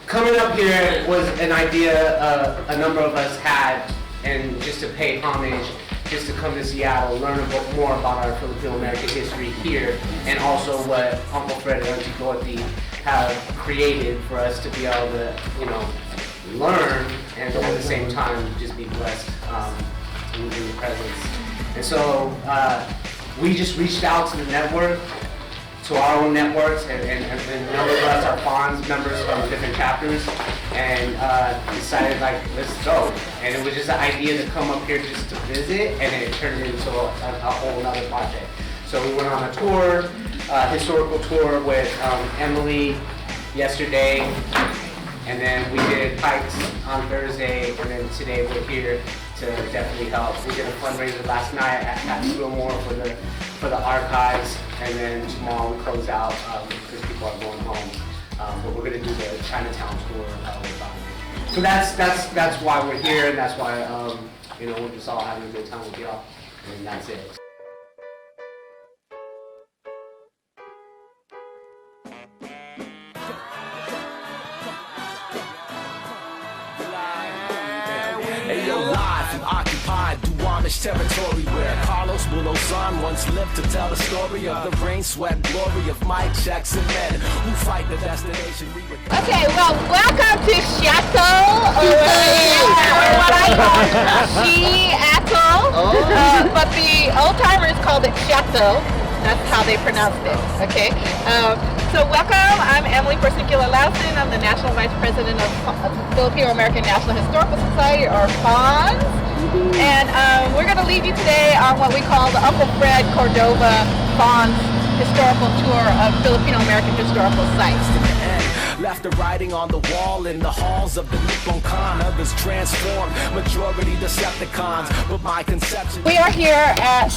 coming up here was an idea a number of us had, and just to pay homage, just to come to Seattle, learn more about our Filipino-American history here, and also what Uncle Fred and Auntie Dorothy have created for us to be able to, learn, and at the same time just be blessed in the presence. And so we just reached out to the network, to our own networks, and a number of us are Fonz members from different chapters, and decided, like, let's go. And it was just an idea to come up here just to visit, and then it turned into a whole other project. So we went on a tour, historical tour with Emily yesterday, and then we did hikes on Thursday, and then today we're here to definitely help. We did a fundraiser last night at Fillmore for the archives, and then tomorrow we close out because people are going home. But we're gonna do the Chinatown tour with them. So that's why we're here, and that's why we're just all having a good time with y'all, and that's it. Territory where Carlos Bulosan once lived to tell the story of the rain, sweat, glory of Mike Jackson men who fight the destination. Okay, well, welcome to Chateau, or what I call Seattle, but the old timers called it Chateau. That's how they pronounced it. Okay, so welcome. I'm Emily Persicula-Lawson. I'm the National Vice President of the Filipino-American National Historical Society, or FONS. And we're going to lead you today on what we call the Uncle Fred Cordova Fonz historical tour of Filipino-American historical sites. Left the writing on the wall in the halls of the Nippon Con. Others transformed, majority Decepticons, but my conception... We are here at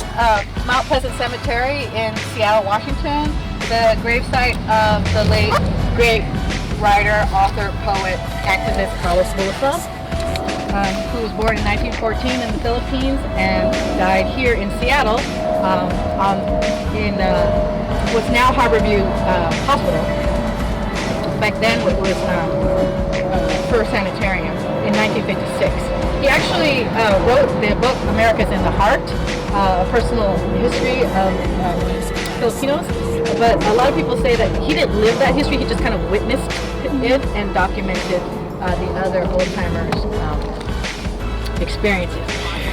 Mount Pleasant Cemetery in Seattle, Washington, the gravesite of the late great writer, author, poet, activist Carlos Bulosan. Who was born in 1914 in the Philippines and died here in Seattle in what's now Harborview Hospital. Back then it was First Sanitarium in 1956. He actually wrote the book America's in the Heart, a personal history of Filipinos. But a lot of people say that he didn't live that history, he just kind of witnessed it and documented the other old-timers' experiences.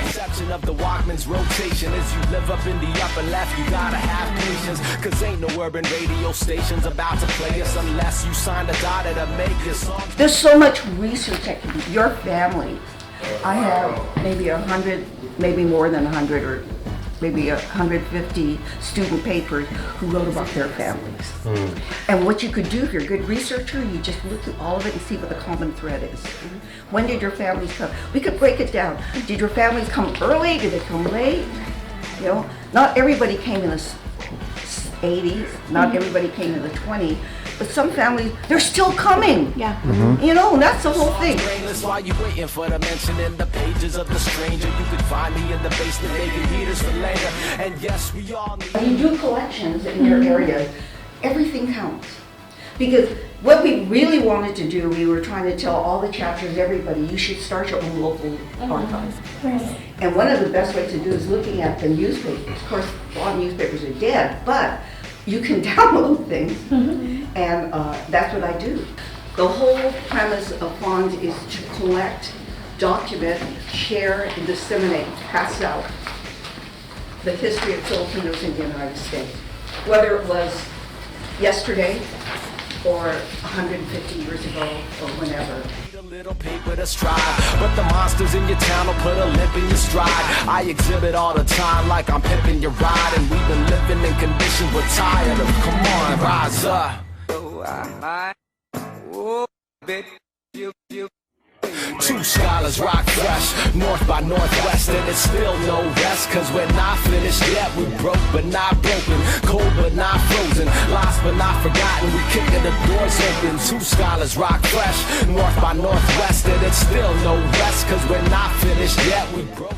Conception of the Walkman's rotation as you live up in the upper left, you gotta have patience, cause ain't no urban radio stations about to play us unless you sign the data to make your song. There's so much research that can be. Your family, I have maybe 100, maybe more than 100, or maybe 150 student papers who wrote about their families. And what you could do if you're a good researcher, you just look at all of it and see what the common thread is. When did your families come? We could break it down. Did your families come early? Did they come late? Not everybody came in the 80s, not everybody came in the 20s, but some families, they're still coming. Yeah. That's the whole thing. While you waiting for the mention in the pages of the stranger, you could find me in the basement making heaters for later. And yes, we all need... When you do collections in your area, everything counts. Because what we really wanted to do, we were trying to tell all the chapters, everybody, you should start your own local archive. Right. And one of the best ways to do is looking at the newspapers. Of course, a lot of newspapers are dead, but you can download things, and that's what I do. The whole premise of FONS is to collect, document, share, and disseminate, pass out the history of Filipinos in the United States. Whether it was yesterday, or 150 years ago, or whenever. A little paper to strive, but the monsters in your town will put a limp in your stride. I exhibit all the time like I'm pimping your ride, and we've been living in conditions we're tired of. Come on, rise up. Two scholars rock fresh, north by northwest, and it's still no rest, cause we're not finished yet. We broke but not broken, cold but not frozen, lost but not forgotten. We kicking the doors open. Two scholars rock fresh, north by northwest, and it's still no rest, cause we're not finished yet. We broke.